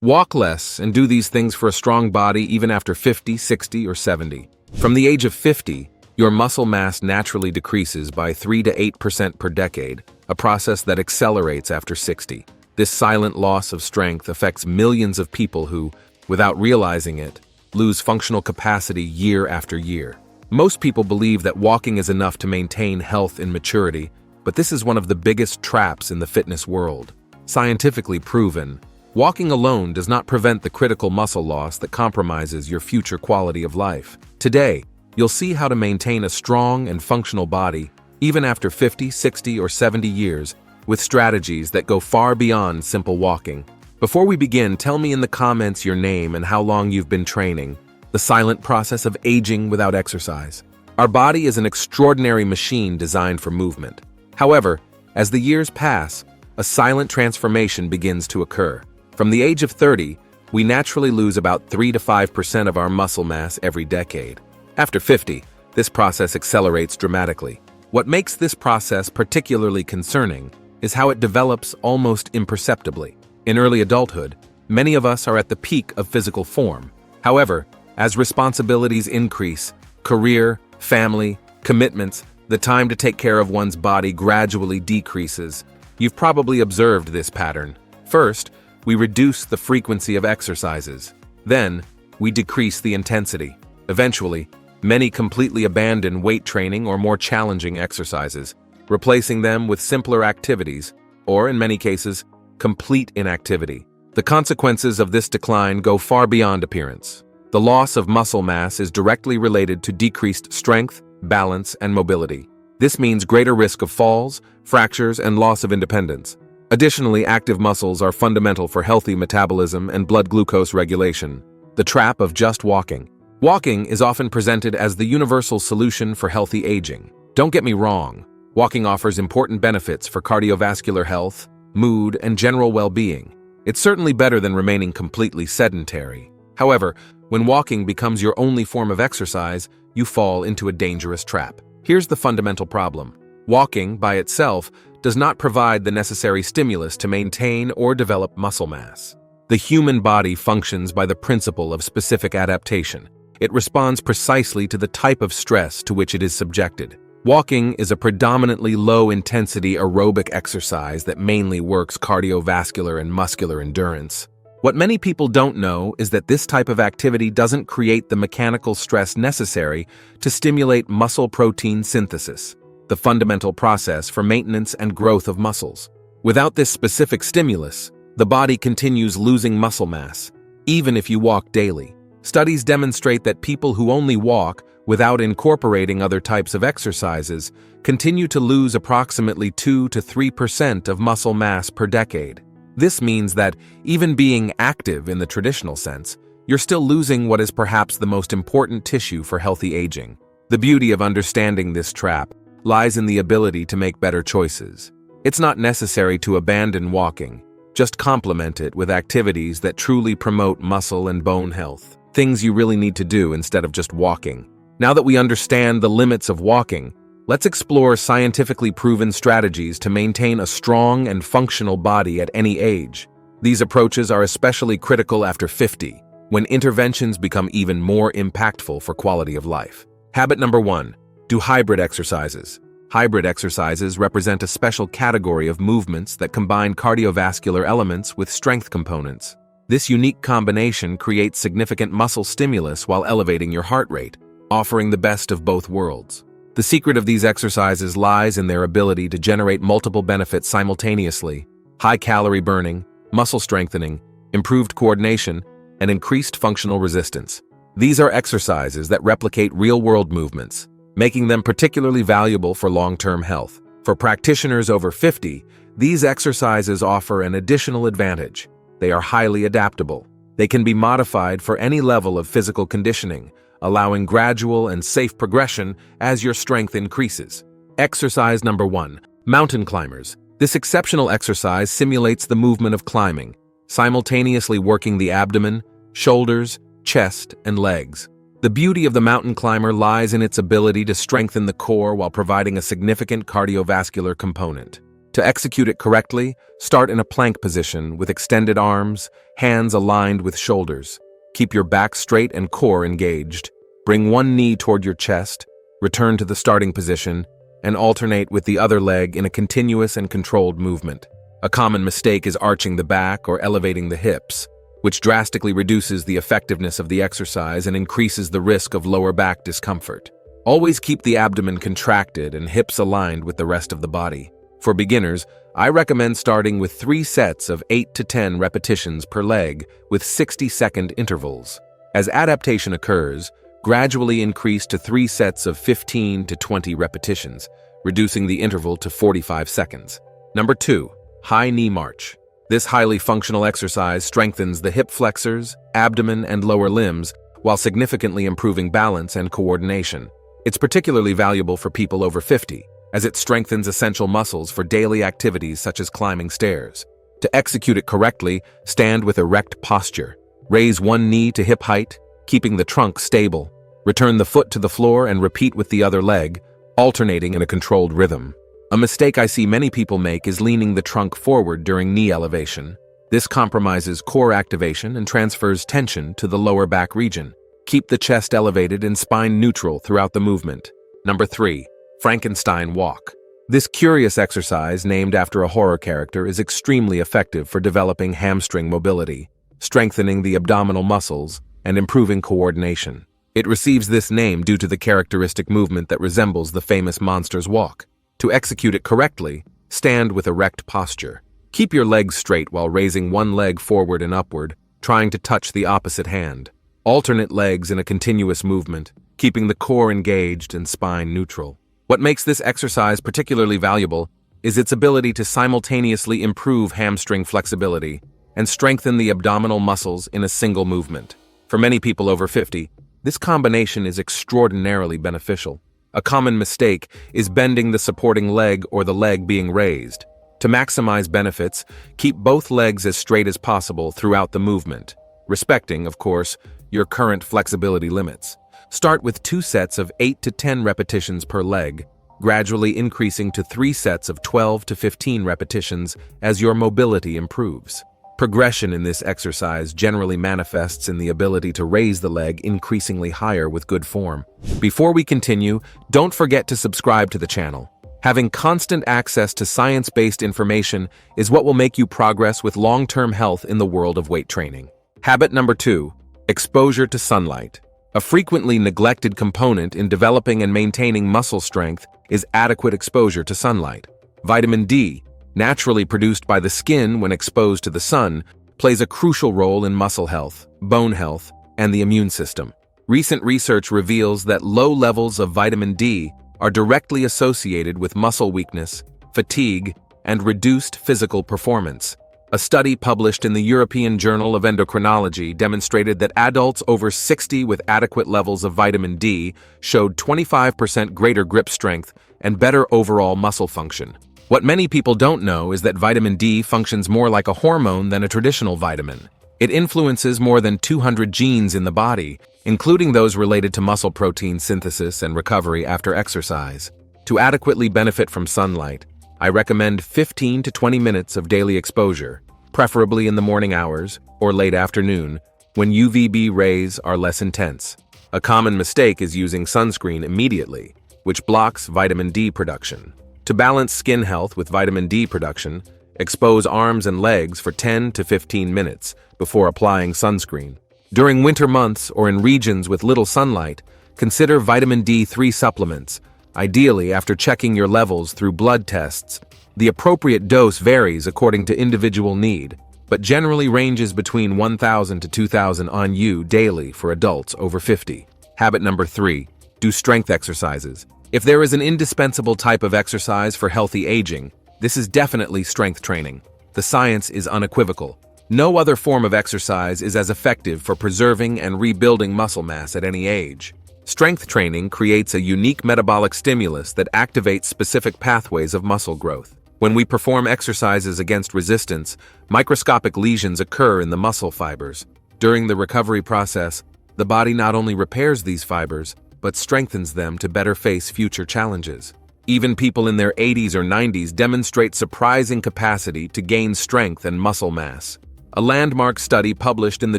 Walk less and do these things for a strong body even after 50, 60, or 70. From the age of 50, your muscle mass naturally decreases by 3 to 8% per decade, a process that accelerates after 60. This silent loss of strength affects millions of people who, without realizing it, lose functional capacity year after year. Most people believe that walking is enough to maintain health and maturity, but this is one of the biggest traps in the fitness world. Scientifically proven, walking alone does not prevent the critical muscle loss that compromises your future quality of life. Today, you'll see how to maintain a strong and functional body even after 50, 60, or 70 years with strategies that go far beyond simple walking. Before we begin, tell me in the comments your name and how long you've been training. The silent process of aging without exercise. Our body is an extraordinary machine designed for movement. However, as the years pass, a silent transformation begins to occur. From the age of 30, we naturally lose about 3 to 5% of our muscle mass every decade. After 50, this process accelerates dramatically. What makes this process particularly concerning is how it develops almost imperceptibly. In early adulthood, many of us are at the peak of physical form. However, as responsibilities increase, career, family, commitments, the time to take care of one's body gradually decreases. You've probably observed this pattern. First, we reduce the frequency of exercises. Then, we decrease the intensity. Eventually, many completely abandon weight training or more challenging exercises, replacing them with simpler activities, or in many cases, complete inactivity. The consequences of this decline go far beyond appearance. The loss of muscle mass is directly related to decreased strength, balance, and mobility. This means greater risk of falls, fractures, and loss of independence. Additionally, active muscles are fundamental for healthy metabolism and blood glucose regulation. The trap of just walking. Walking is often presented as the universal solution for healthy aging. Don't get me wrong, walking offers important benefits for cardiovascular health, mood, and general well-being. It's certainly better than remaining completely sedentary. However, when walking becomes your only form of exercise, you fall into a dangerous trap. Here's the fundamental problem. Walking, by itself, does not provide the necessary stimulus to maintain or develop muscle mass. The human body functions by the principle of specific adaptation. It responds precisely to the type of stress to which it is subjected. Walking is a predominantly low-intensity aerobic exercise that mainly works cardiovascular and muscular endurance. What many people don't know is that this type of activity doesn't create the mechanical stress necessary to stimulate muscle protein synthesis, the fundamental process for maintenance and growth of muscles. Without this specific stimulus, the body continues losing muscle mass, even if you walk daily. Studies demonstrate that people who only walk without incorporating other types of exercises continue to lose approximately 2 to 3% of muscle mass per decade. This means that, even being active in the traditional sense, you're still losing what is perhaps the most important tissue for healthy aging. The beauty of understanding this trap lies in the ability to make better choices. It's not necessary to abandon walking, just complement it with activities that truly promote muscle and bone health. Things you really need to do instead of just walking. Now that we understand the limits of walking, let's explore scientifically proven strategies to maintain a strong and functional body at any age. These approaches are especially critical after 50, when interventions become even more impactful for quality of life. Habit number 1. Do hybrid exercises. Hybrid exercises represent a special category of movements that combine cardiovascular elements with strength components. This unique combination creates significant muscle stimulus while elevating your heart rate, offering the best of both worlds. The secret of these exercises lies in their ability to generate multiple benefits simultaneously: high calorie burning, muscle strengthening, improved coordination, and increased functional resistance. These are exercises that replicate real-world movements, making them particularly valuable for long-term health. For practitioners over 50, these exercises offer an additional advantage. They are highly adaptable. They can be modified for any level of physical conditioning, allowing gradual and safe progression as your strength increases. Exercise number 1. Mountain climbers. This exceptional exercise simulates the movement of climbing, simultaneously working the abdomen, shoulders, chest, and legs. The beauty of the mountain climber lies in its ability to strengthen the core while providing a significant cardiovascular component. To execute it correctly, start in a plank position with extended arms, hands aligned with shoulders. Keep your back straight and core engaged. Bring one knee toward your chest, return to the starting position, and alternate with the other leg in a continuous and controlled movement. A common mistake is arching the back or elevating the hips, which drastically reduces the effectiveness of the exercise and increases the risk of lower back discomfort. Always keep the abdomen contracted and hips aligned with the rest of the body. For beginners, I recommend starting with 3 sets of 8 to 10 repetitions per leg with 60-second intervals. As adaptation occurs, gradually increase to 3 sets of 15 to 20 repetitions, reducing the interval to 45 seconds. Number 2, high knee march. This highly functional exercise strengthens the hip flexors, abdomen, and lower limbs while significantly improving balance and coordination. It's particularly valuable for people over 50, as it strengthens essential muscles for daily activities such as climbing stairs. To execute it correctly, stand with erect posture. Raise one knee to hip height, keeping the trunk stable. Return the foot to the floor and repeat with the other leg, alternating in a controlled rhythm. A mistake I see many people make is leaning the trunk forward during knee elevation. This compromises core activation and transfers tension to the lower back region. Keep the chest elevated and spine neutral throughout the movement. Number 3, Frankenstein walk. This curious exercise, named after a horror character, is extremely effective for developing hamstring mobility, strengthening the abdominal muscles, and improving coordination. It receives this name due to the characteristic movement that resembles the famous monster's walk. To execute it correctly, stand with erect posture. Keep your legs straight while raising one leg forward and upward, trying to touch the opposite hand. Alternate legs in a continuous movement, keeping the core engaged and spine neutral. What makes this exercise particularly valuable is its ability to simultaneously improve hamstring flexibility and strengthen the abdominal muscles in a single movement. For many people over 50, this combination is extraordinarily beneficial. A common mistake is bending the supporting leg or the leg being raised. To maximize benefits, keep both legs as straight as possible throughout the movement, respecting, of course, your current flexibility limits. Start with 2 sets of 8 to 10 repetitions per leg, gradually increasing to 3 sets of 12 to 15 repetitions as your mobility improves. Progression in this exercise generally manifests in the ability to raise the leg increasingly higher with good form. Before we continue, don't forget to subscribe to the channel. Having constant access to science-based information is what will make you progress with long-term health in the world of weight training. Habit number 2, exposure to sunlight. A frequently neglected component in developing and maintaining muscle strength is adequate exposure to sunlight. Vitamin D, naturally produced by the skin when exposed to the sun, plays a crucial role in muscle health, bone health, and the immune system. Recent research reveals that low levels of vitamin D are directly associated with muscle weakness, fatigue, and reduced physical performance. A study published in the European Journal of Endocrinology demonstrated that adults over 60 with adequate levels of vitamin D showed 25% greater grip strength and better overall muscle function. What many people don't know is that vitamin D functions more like a hormone than a traditional vitamin. It influences more than 200 genes in the body, including those related to muscle protein synthesis and recovery after exercise. To adequately benefit from sunlight, I recommend 15 to 20 minutes of daily exposure, preferably in the morning hours or late afternoon, when UVB rays are less intense. A common mistake is using sunscreen immediately, which blocks vitamin D production. To balance skin health with vitamin D production, expose arms and legs for 10 to 15 minutes before applying sunscreen. During winter months or in regions with little sunlight, consider vitamin D3 supplements, ideally after checking your levels through blood tests. The appropriate dose varies according to individual need, but generally ranges between 1,000 to 2,000 IU daily for adults over 50. Habit number 3, do strength exercises. If there is an indispensable type of exercise for healthy aging, this is definitely strength training. The science is unequivocal. No other form of exercise is as effective for preserving and rebuilding muscle mass at any age. Strength training creates a unique metabolic stimulus that activates specific pathways of muscle growth. When we perform exercises against resistance, microscopic lesions occur in the muscle fibers. During the recovery process, the body not only repairs these fibers, but strengthens them to better face future challenges. Even people in their 80s or 90s demonstrate surprising capacity to gain strength and muscle mass. A landmark study published in the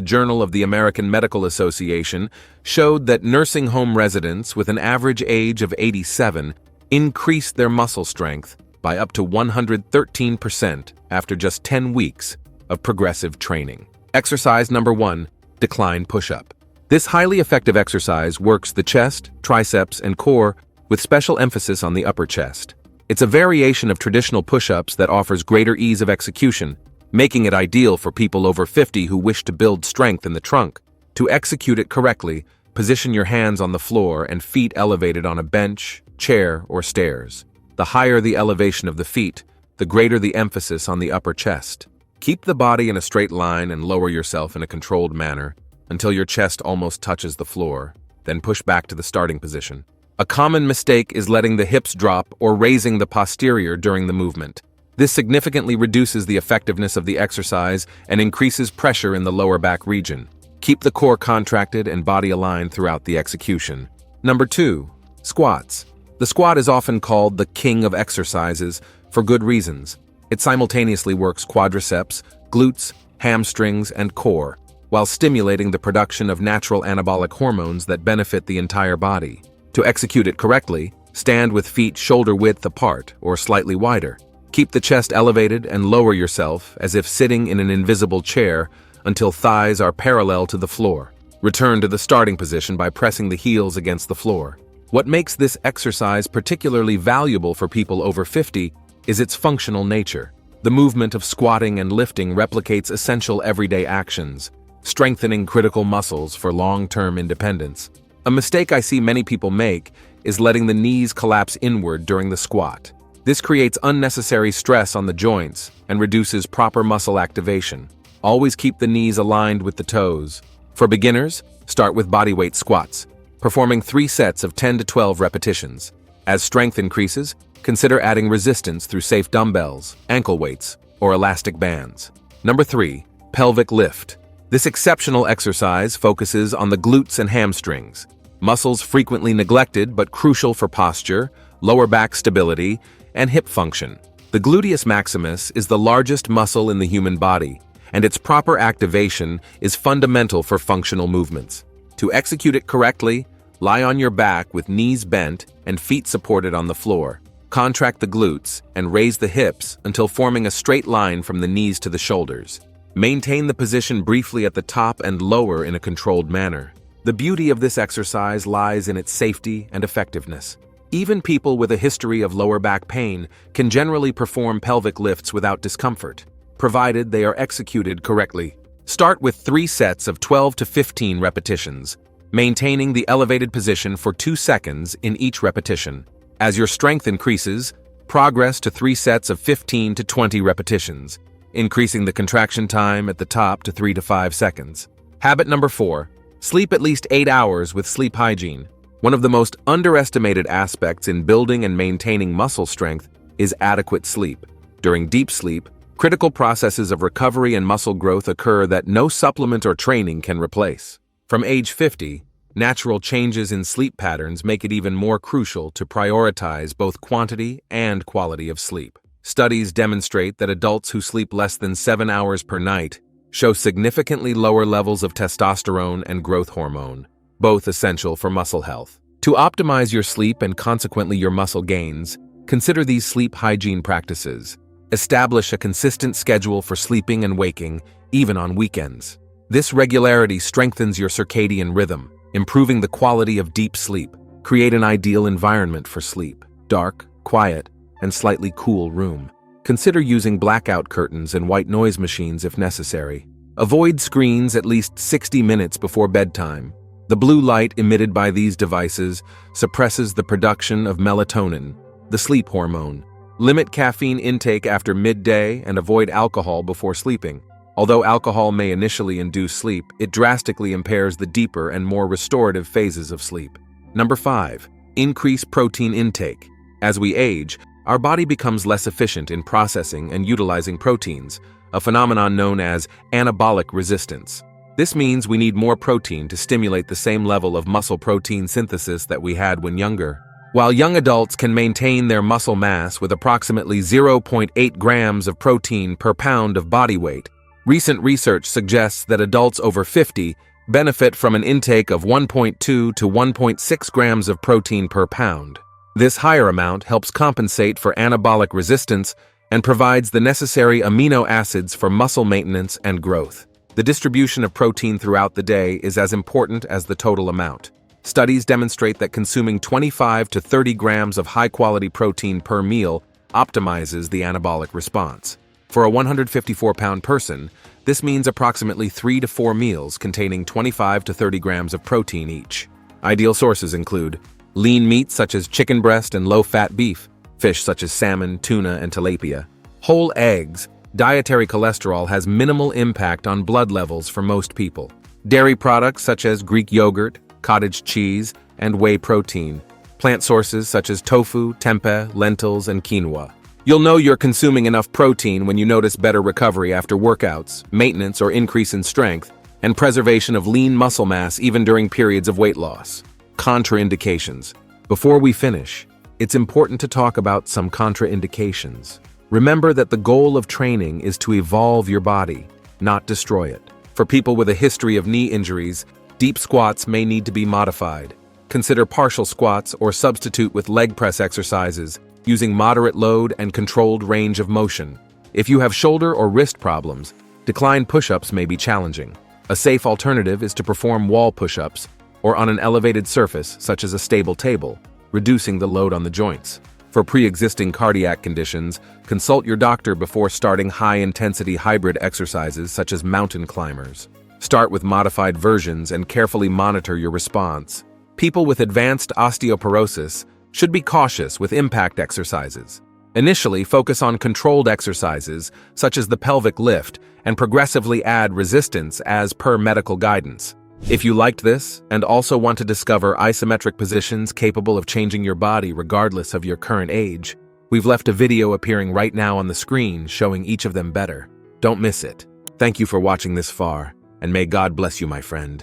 Journal of the American Medical Association showed that nursing home residents with an average age of 87 increased their muscle strength by up to 113% after just 10 weeks of progressive training. Exercise number 1, decline push-up. This highly effective exercise works the chest, triceps, and core with special emphasis on the upper chest. It's a variation of traditional push-ups that offers greater ease of execution, making it ideal for people over 50 who wish to build strength in the trunk. To execute it correctly, position your hands on the floor and feet elevated on a bench, chair, or stairs. The higher the elevation of the feet, the greater the emphasis on the upper chest. Keep the body in a straight line and lower yourself in a controlled manner until your chest almost touches the floor, then push back to the starting position. A common mistake is letting the hips drop or raising the posterior during the movement. This significantly reduces the effectiveness of the exercise and increases pressure in the lower back region. Keep the core contracted and body aligned throughout the execution. Number 2, squats. The squat is often called the king of exercises for good reasons. It simultaneously works quadriceps, glutes, hamstrings, and core, while stimulating the production of natural anabolic hormones that benefit the entire body. To execute it correctly, stand with feet shoulder-width apart or slightly wider. Keep the chest elevated and lower yourself as if sitting in an invisible chair until thighs are parallel to the floor. Return to the starting position by pressing the heels against the floor. What makes this exercise particularly valuable for people over 50 is its functional nature. The movement of squatting and lifting replicates essential everyday actions, strengthening critical muscles for long-term independence. A mistake I see many people make is letting the knees collapse inward during the squat. This creates unnecessary stress on the joints and reduces proper muscle activation. Always keep the knees aligned with the toes. For beginners, start with bodyweight squats, performing 3 sets of 10 to 12 repetitions. As strength increases, consider adding resistance through safe dumbbells, ankle weights, or elastic bands. Number 3, pelvic lift. This exceptional exercise focuses on the glutes and hamstrings, muscles frequently neglected but crucial for posture, lower back stability, and hip function. The gluteus maximus is the largest muscle in the human body, and its proper activation is fundamental for functional movements. To execute it correctly, lie on your back with knees bent and feet supported on the floor. Contract the glutes and raise the hips until forming a straight line from the knees to the shoulders. Maintain the position briefly at the top and lower in a controlled manner. The beauty of this exercise lies in its safety and effectiveness. Even people with a history of lower back pain can generally perform pelvic lifts without discomfort, provided they are executed correctly. Start with 3 sets of 12 to 15 repetitions, maintaining the elevated position for 2 seconds in each repetition. As your strength increases, progress to 3 sets of 15 to 20 repetitions, increasing the contraction time at the top to 3 to 5 seconds. Habit number 4, sleep at least 8 hours with sleep hygiene. One of the most underestimated aspects in building and maintaining muscle strength is adequate sleep. During deep sleep, critical processes of recovery and muscle growth occur that no supplement or training can replace. From age 50, natural changes in sleep patterns make it even more crucial to prioritize both quantity and quality of sleep. Studies demonstrate that adults who sleep less than 7 hours per night show significantly lower levels of testosterone and growth hormone, both essential for muscle health. To optimize your sleep and consequently your muscle gains, consider these sleep hygiene practices. Establish a consistent schedule for sleeping and waking, even on weekends. This regularity strengthens your circadian rhythm, improving the quality of deep sleep. Create an ideal environment for sleep: dark, quiet, and slightly cool room. Consider using blackout curtains and white noise machines if necessary. Avoid screens at least 60 minutes before bedtime. The blue light emitted by these devices suppresses the production of melatonin, the sleep hormone. Limit caffeine intake after midday and avoid alcohol before sleeping. Although alcohol may initially induce sleep, it drastically impairs the deeper and more restorative phases of sleep. Number 5, increase protein intake. As we age, our body becomes less efficient in processing and utilizing proteins, a phenomenon known as anabolic resistance. This means we need more protein to stimulate the same level of muscle protein synthesis that we had when younger. While young adults can maintain their muscle mass with approximately 0.8 grams of protein per pound of body weight, recent research suggests that adults over 50 benefit from an intake of 1.2 to 1.6 grams of protein per pound. This higher amount helps compensate for anabolic resistance and provides the necessary amino acids for muscle maintenance and growth. The distribution of protein throughout the day is as important as the total amount. Studies demonstrate that consuming 25 to 30 grams of high-quality protein per meal optimizes the anabolic response. For a 154-pound person, this means approximately 3 to 4 meals containing 25 to 30 grams of protein each. Ideal sources include lean meats such as chicken breast and low-fat beef, fish such as salmon, tuna, and tilapia, whole eggs. Dietary cholesterol has minimal impact on blood levels for most people. Dairy products such as Greek yogurt, cottage cheese, and whey protein. Plant sources such as tofu, tempeh, lentils, and quinoa. You'll know you're consuming enough protein when you notice better recovery after workouts, maintenance or increase in strength, and preservation of lean muscle mass even during periods of weight loss. Contraindications. Before we finish, it's important to talk about some contraindications. Remember that the goal of training is to evolve your body, not destroy it. For people with a history of knee injuries, deep squats may need to be modified. Consider partial squats or substitute with leg press exercises using moderate load and controlled range of motion. If you have shoulder or wrist problems, decline push-ups may be challenging. A safe alternative is to perform wall push-ups or on an elevated surface such as a stable table, reducing the load on the joints. For pre-existing cardiac conditions, consult your doctor before starting high-intensity hybrid exercises such as mountain climbers. Start with modified versions and carefully monitor your response. People with advanced osteoporosis should be cautious with impact exercises. Initially, focus on controlled exercises such as the pelvic lift and progressively add resistance as per medical guidance. If you liked this and also want to discover isometric positions capable of changing your body regardless of your current age, we've left a video appearing right now on the screen showing each of them better. Don't miss it. Thank you for watching this far, and may God bless you, my friend.